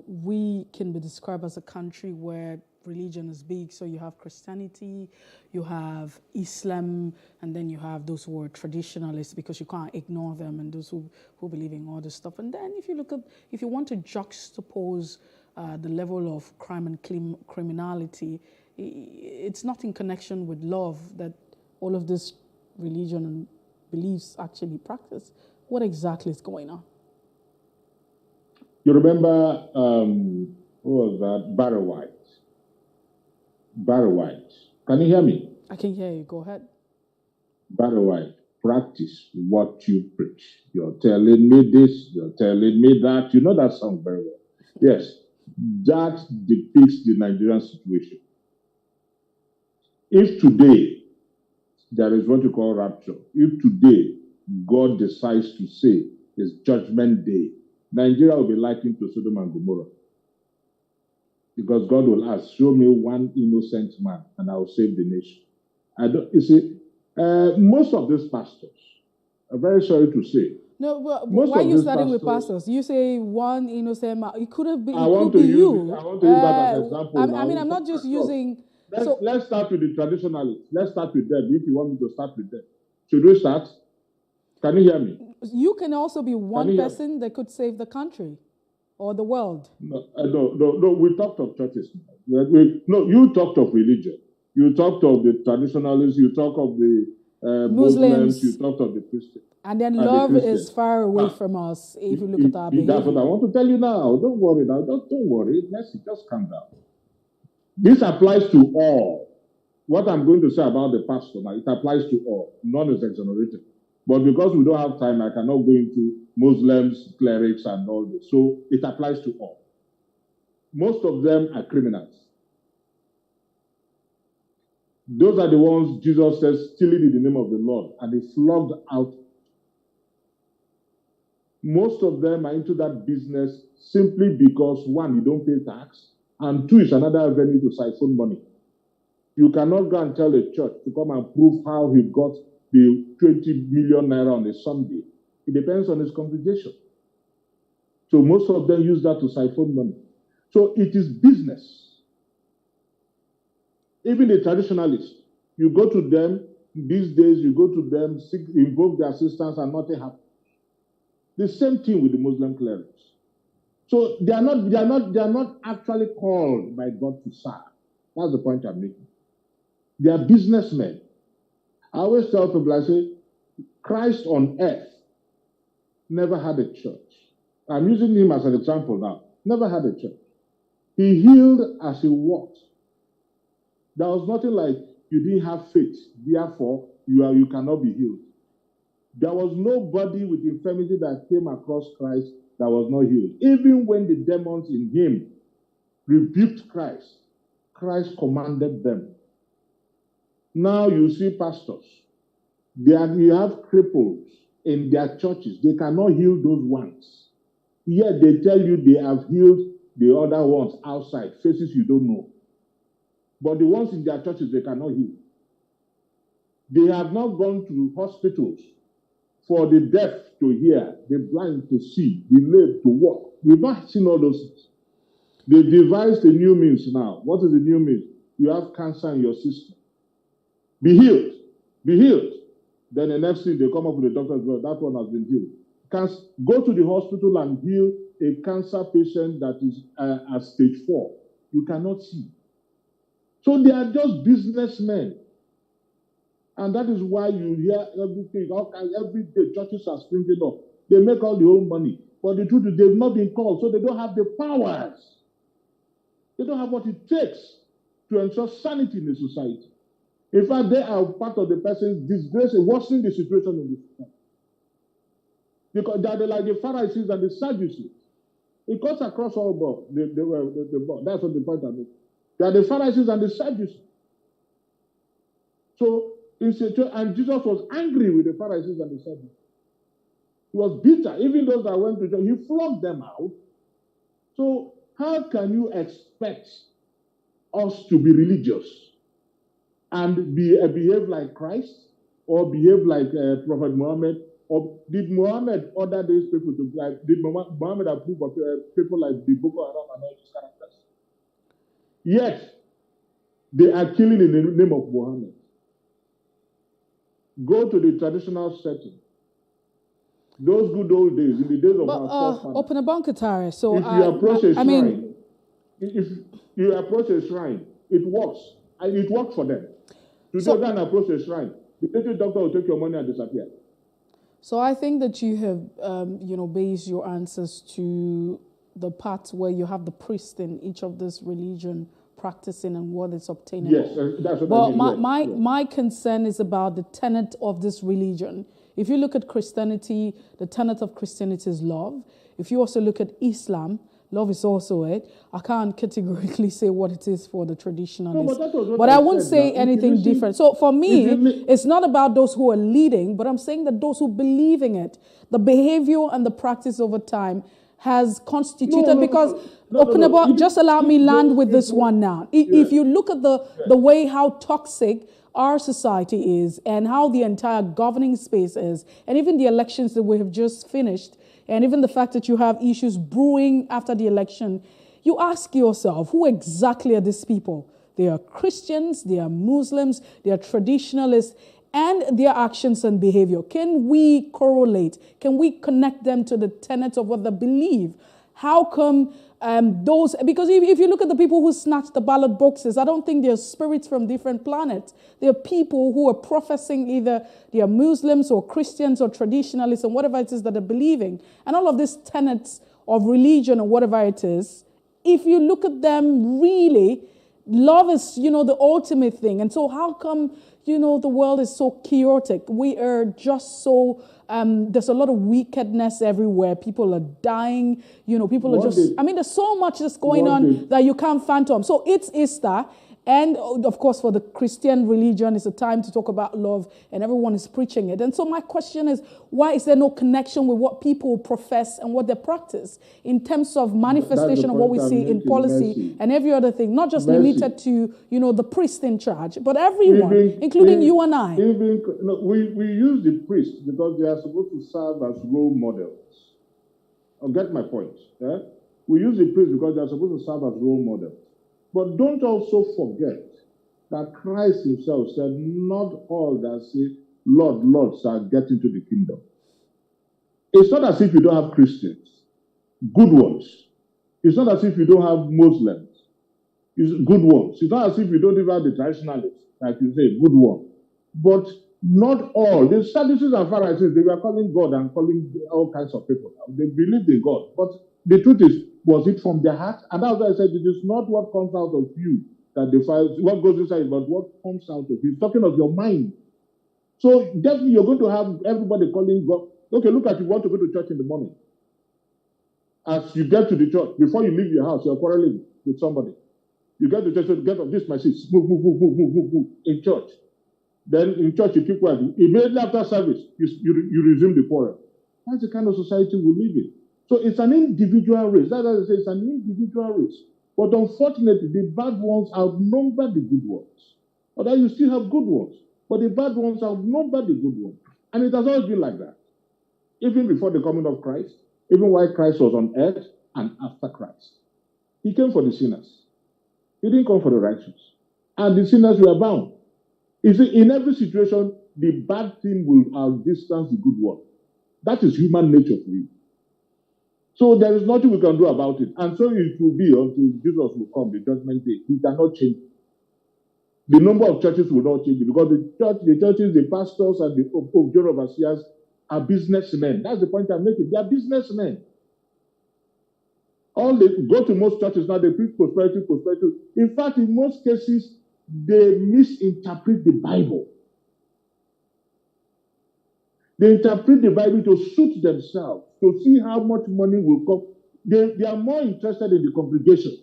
we can be described as a country where religion is big? So you have Christianity, you have Islam, and then you have those who are traditionalists, because you can't ignore them, and those who believe in all this stuff. And then if you want to juxtapose the level of crime and criminality, it's not in connection with love that all of this religion and beliefs actually practice. What exactly is going on? You remember, who was that? Barry White. Barry White. Can you hear me? I can hear you. Go ahead. Barry White. Practice what you preach. You're telling me this, you're telling me that. You know that song very well. Yes. That depicts the Nigerian situation. If today there is what you call rapture, if today God decides to say it's judgment day, Nigeria will be likened to Sodom and Gomorrah. Because God will ask, show me one innocent man and I will save the nation. Most of these pastors, I'm very sorry to say. No, but why are you starting with pastors? You say one innocent man. It could have been. I want to use that as an example. I'm not just using. Let's start with the traditionalists. Let's start with them. If you want me to start with them, should we start? Can you hear me? You can also be one person that could save the country or the world. No. We talked of churches. You talked of religion. You talked of the traditionalists. You talked of the Muslims. You talked of the Christians. And then love is far away from us if you look at our behavior. That's what I want to tell you now. Don't worry now. Don't worry. Just calm down. This applies to all. What I'm going to say about the pastor now, it applies to all. None is exonerated. But because we don't have time, I cannot go into Muslims, clerics, and all this. So it applies to all. Most of them are criminals. Those are the ones Jesus says, stealing in the name of the Lord, and they flogged out. Most of them are into that business simply because, one, you don't pay tax, and two, it's another avenue to siphon money. You cannot go and tell a church to come and prove how he got the 20 million naira on a Sunday. It depends on his congregation. So most of them use that to siphon money. So it is business. Even the traditionalists, you go to them, these days you go to them, invoke their assistance, and nothing happens. The same thing with the Muslim clerics. So they are not actually called by God to serve. That's the point I'm making. They are businessmen. I always tell people, I say, Christ on earth never had a church. I'm using him as an example now. Never had a church. He healed as he walked. There was nothing like you didn't have faith, therefore you cannot be healed. There was nobody with infirmity that came across Christ that was not healed. Even when the demons in him rebuked Christ, Christ commanded them. Now you see pastors, you have cripples in their churches. They cannot heal those ones. Yet they tell you they have healed the other ones outside, faces you don't know. But the ones in their churches, they cannot heal. They have not gone to hospitals for the deaf to hear, the blind to see, the lame to walk. We've not seen all those things. They devised a new means now. What is the new means? You have cancer in your system. Be healed. Be healed. Then the next thing, they come up with the doctor's bill. That one has been healed. Go to the hospital and heal a cancer patient that is at stage 4. You cannot see. So they are just businessmen. And that is why you hear everything. Every day churches are springing up. They make all the own money. But the truth is they've not been called, so they don't have the powers. They don't have what it takes to ensure sanity in the society. In fact, they are part of the person's disgrace and worsening the situation in the society. Because they are like the Pharisees and the Sadducees. It cuts across all board. That's what the point I make. They are the Pharisees and the Sadducees. So, and Jesus was angry with the Pharisees and the Sadducees. He was bitter. Even those that went to church, he flogged them out. So how can you expect us to be religious and behave like Christ or behave like Prophet Muhammad? Or did Muhammad order these people to like? Did Muhammad approve of people like the Boko Haram and all these characters? Yet they are killing in the name of Muhammad. Go to the traditional setting. Those good old days, in the days of our forefathers. Open a bunker, Tara. So if you approach a shrine, if you approach a shrine, it works. And it worked for them. Today, go and approach a shrine. The native doctor will take your money and disappear. So I think that you have, based your answers to the part where you have the priest in each of this religion practicing and what is obtainable. Yes, that's what I mean. My concern is about the tenet of this religion. If you look at Christianity, the tenet of Christianity is love. If you also look at Islam, love is also it. I can't categorically say what it is for the traditionalists. No, but I won't say anything different. So for me, it's not about those who are leading, but I'm saying that those who believe in it, the behavior and the practice over time has constituted, just allow me land with this one now. If you look at the way how toxic our society is and how the entire governing space is, and even the elections that we have just finished, and even the fact that you have issues brewing after the election, you ask yourself, who exactly are these people? They are Christians, they are Muslims, they are traditionalists, and their actions and behavior. Can we correlate? Can we connect them to the tenets of what they believe? How come because if you look at the people who snatched the ballot boxes, I don't think they're spirits from different planets. They're people who are professing either they are Muslims or Christians or traditionalists and whatever it is that they're believing. And all of these tenets of religion or whatever it is, if you look at them really, love is, the ultimate thing. And so how come, the world is so chaotic? We are just so, there's a lot of wickedness everywhere. People are dying, people are there's so much that's going on that you can't fathom. So it's Easter. And of course, for the Christian religion, it's a time to talk about love, and everyone is preaching it. And so my question is, why is there no connection with what people profess and what they practice in terms of manifestation of what we see in policy and every other thing, not just limited to, the priest in charge, but everyone, including you and I. We use the priest because they are supposed to serve as role models. I'll get my point. Yeah? We use the priest because they are supposed to serve as role models. But don't also forget that Christ himself said, not all that say, Lord, Lord, shall get into the kingdom. It's not as if you don't have Christians, good ones. It's not as if you don't have Muslims, good ones. It's not as if you don't even have the traditionalists, like you say, good ones. But not all. The Sadducees and Pharisees, they were calling God and calling all kinds of people. They believed in God. But the truth is, was it from their heart? And that's why I said, it is not what comes out of you that defiles, what goes inside, but what comes out of you. It's talking of your mind. So definitely you're going to have everybody calling God. Okay, look at you want to go to church in the morning. As you get to the church, before you leave your house, you're quarreling with somebody. You get to church, so get up, this my seat, move, in church. Then in church, you keep quiet. Immediately after service, you resume the quarrel. That's the kind of society we live in. So it's an individual race. That's why I say it's an individual race. But unfortunately, the bad ones outnumber the good ones. Although you still have good ones, but the bad ones outnumber the good ones. And it has always been like that. Even before the coming of Christ, even while Christ was on earth and after Christ. He came for the sinners. He didn't come for the righteous. And the sinners were bound. You see, in every situation, the bad thing will outdistance the good one. That is human nature for you. So there is nothing we can do about it. And so it will be until Jesus will come, the judgment day. He cannot change it. The number of churches will not change it because the churches, the pastors, and the overseers are businessmen. That's the point I'm making. They are businessmen. Go to most churches now, they preach prosperity. In fact, in most cases, they misinterpret the Bible. They interpret the Bible to suit themselves, to see how much money will come. They are more interested in the congregation.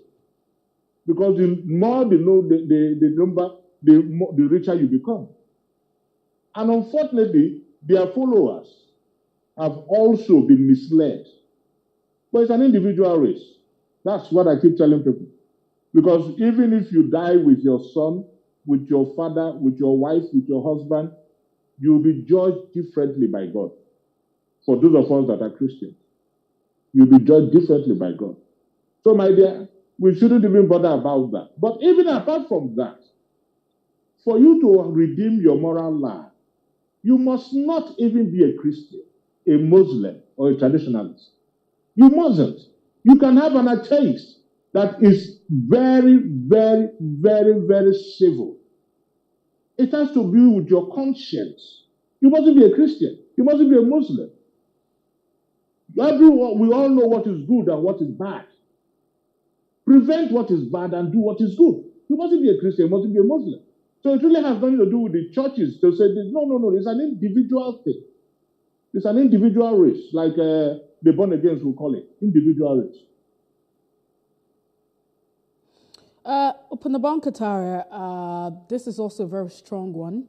Because the more they know the number, the richer you become. And unfortunately, their followers have also been misled. But it's an individual race. That's what I keep telling people. Because even if you die with your son, with your father, with your wife, with your husband, you'll be judged differently by God. For those of us that are Christians, you'll be judged differently by God. So, my dear, we shouldn't even bother about that. But even apart from that, for you to redeem your moral life, you must not even be a Christian, a Muslim, or a traditionalist. You mustn't. You can have an atheist that is very, very, very, very civil. It has to do with your conscience. You mustn't be a Christian. You mustn't be a Muslim. Everyone, we all know what is good and what is bad. Prevent what is bad and do what is good. You mustn't be a Christian. You mustn't be a Muslim. So it really has nothing to do with the churches to say, no, it's an individual thing. It's an individual race, like the born agains will call it, individual race. Opunabon Katara, this is also a very strong one.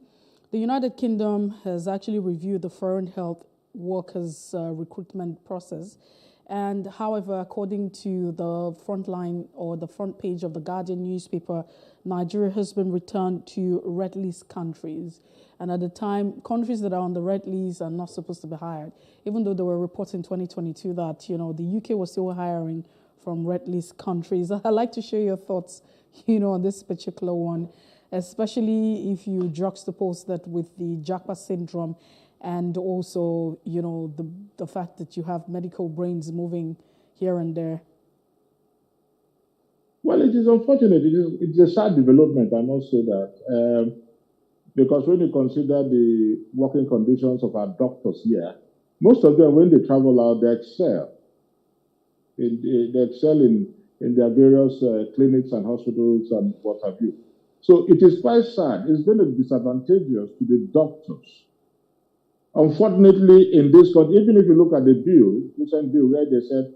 The United Kingdom has actually reviewed the foreign health workers recruitment process. And however, according to the front line or the front page of the Guardian newspaper, Nigeria has been returned to red list countries. And at the time, countries that are on the red list are not supposed to be hired, even though there were reports in 2022 that, the UK was still hiring from red list countries. I'd like to share your thoughts, on this particular one, especially if you juxtapose that with the Japa syndrome and also, the fact that you have medical brains moving here and there. Well, it is unfortunate. It's a sad development, I must say that. Because when you consider the working conditions of our doctors here, most of them, when they travel out, they excel. They excel in their various clinics and hospitals and what have you. So it is quite sad. It's going to be disadvantageous to the doctors. Unfortunately, in this country, even if you look at the recent bill, where they said,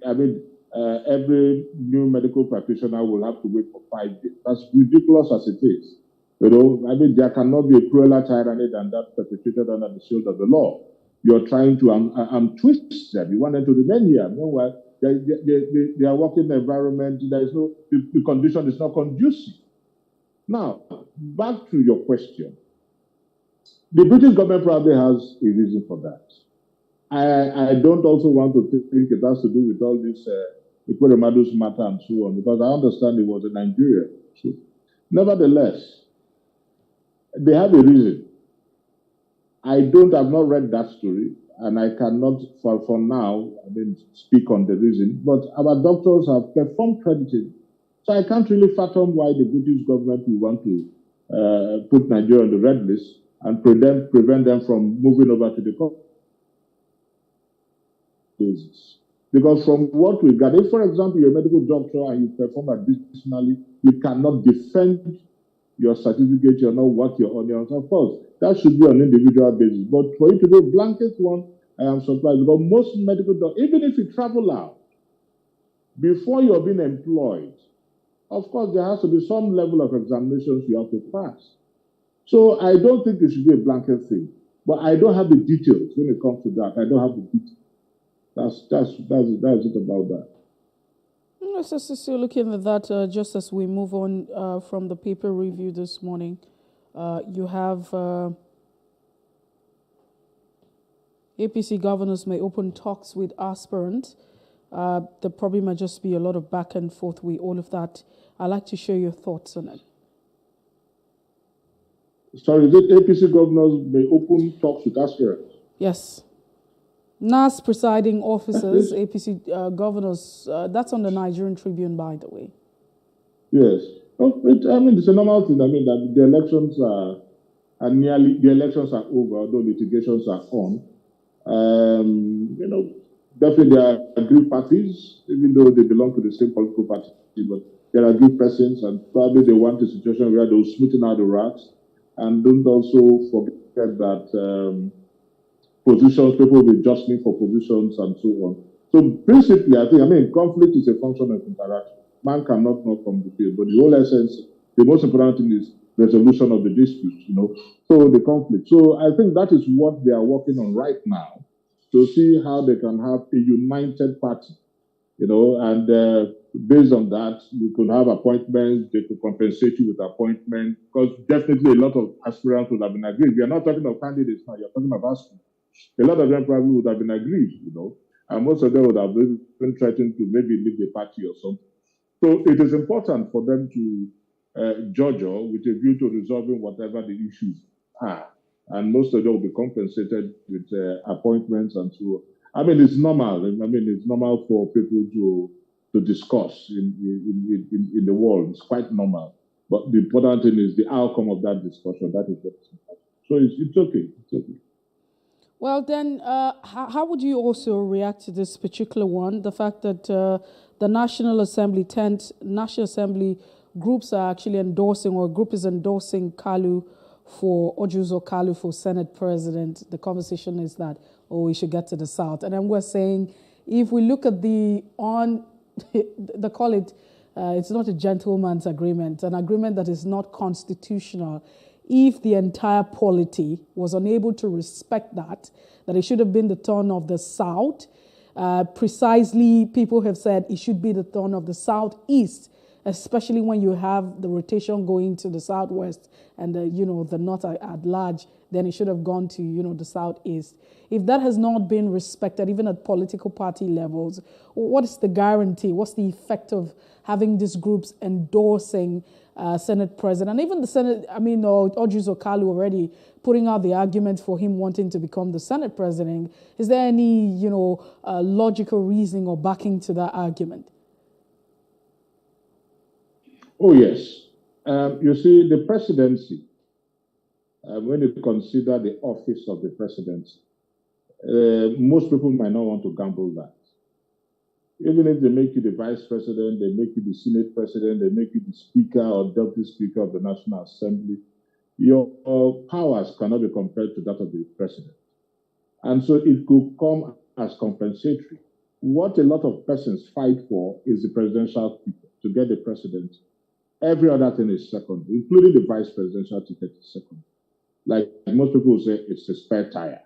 every new medical practitioner will have to wait for 5 days. That's ridiculous as it is. There cannot be a crueler tyranny than that perpetrated under the shield of the law. You're trying to twist them. You want them to remain here. Meanwhile, they are working in the environment. The condition is not conducive. Now, back to your question. The British government probably has a reason for that. I don't also want to think it has to do with all this Ikweremadus matter and so on, because I understand it was in Nigeria. So, nevertheless, they have a reason. I've not read that story, and I cannot, for now, speak on the reason. But our doctors have performed creditably. So I can't really fathom why the British government will want to put Nigeria on the red list and prevent them from moving over to the country. Because from what we've got, if, for example, you're a medical doctor and you perform additionally, you cannot defend your certificate, you're not what you're on. Of course, that should be on an individual basis. But for you to do a blanket one, I am surprised. Because most medical doctors, even if you travel out, before you're being employed, of course, there has to be some level of examinations you have to pass. So I don't think it should be a blanket thing. But I don't have the details when it comes to that. I don't have the details. That's it about that. So still looking at that, just as we move on from the paper review this morning, you have APC governors may open talks with aspirants. There probably might just be a lot of back and forth with all of that. I'd like to share your thoughts on it. Sorry, is it APC governors may open talks with aspirants? Yes. NAS presiding officers, APC governors, that's on the Nigerian Tribune, by the way. Yes. It's a normal thing. That the elections the elections are over, although litigations are on. Definitely there are aggrieved parties, even though they belong to the same political party, but there are aggrieved persons, and probably they want a situation where they'll smoothen out the rats. And don't also forget that positions, people will be jostling for positions and so on. So principally, I think, conflict is a function of interaction. Man cannot not from the field, but the whole essence, the most important thing is resolution of the dispute, so the conflict. So I think that is what they are working on right now, to see how they can have a united party, and based on that, you could have appointments, they could compensate you with appointment, because definitely a lot of aspirants would have been agreed. We are not talking of candidates now, you're talking of aspirants. A lot of them probably would have been agreed, and most of them would have been threatened to maybe leave the party or something. So it is important for them to judge with a view to resolving whatever the issues are. And most of them will be compensated with appointments and so on. I mean, it's normal. It's normal for people to discuss in the world. It's quite normal. But the important thing is the outcome of that discussion. That is what's important. So it's okay. It's okay. Well, then, how would you also react to this particular one? The fact that the National Assembly, 10th National Assembly groups are actually endorsing, or a group is endorsing Ojuzo Kalu for Senate President. The conversation is that, we should get to the South. And then we're saying, if we look at they call it, it's not a gentleman's agreement, an agreement that is not constitutional. If the entire polity was unable to respect that it should have been the turn of the South. Precisely, people have said it should be the turn of the Southeast, especially when you have the rotation going to the Southwest and the North at large, then it should have gone to, the Southeast. If that has not been respected, even at political party levels, what is the guarantee? What's the effect of having these groups endorsing Senate President? And even the Senate, Ojuzo Kalu already putting out the argument for him wanting to become the Senate President. Is there any, logical reasoning or backing to that argument? Oh, yes. You see, the presidency, when you consider the office of the presidency, most people might not want to gamble that. Even if they make you the vice president, they make you the Senate president, they make you the speaker or deputy speaker of the National Assembly, your powers cannot be compared to that of the president. And so it could come as compensatory. What a lot of persons fight for is the presidential ticket, to get the president. Every other thing is second, including the vice presidential ticket is second. Like most people say, it's a spare tire.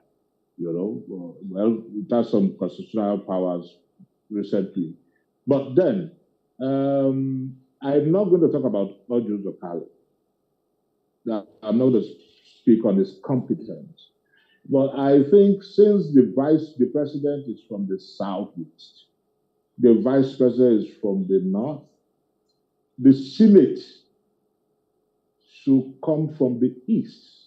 Well, it has some constitutional powers recently. But then, I'm not going to talk about Ojuzo Kalu. I'm not going to speak on his competence. But I think since the president is from the Southeast, the vice president is from the North, the Senate should come from the East.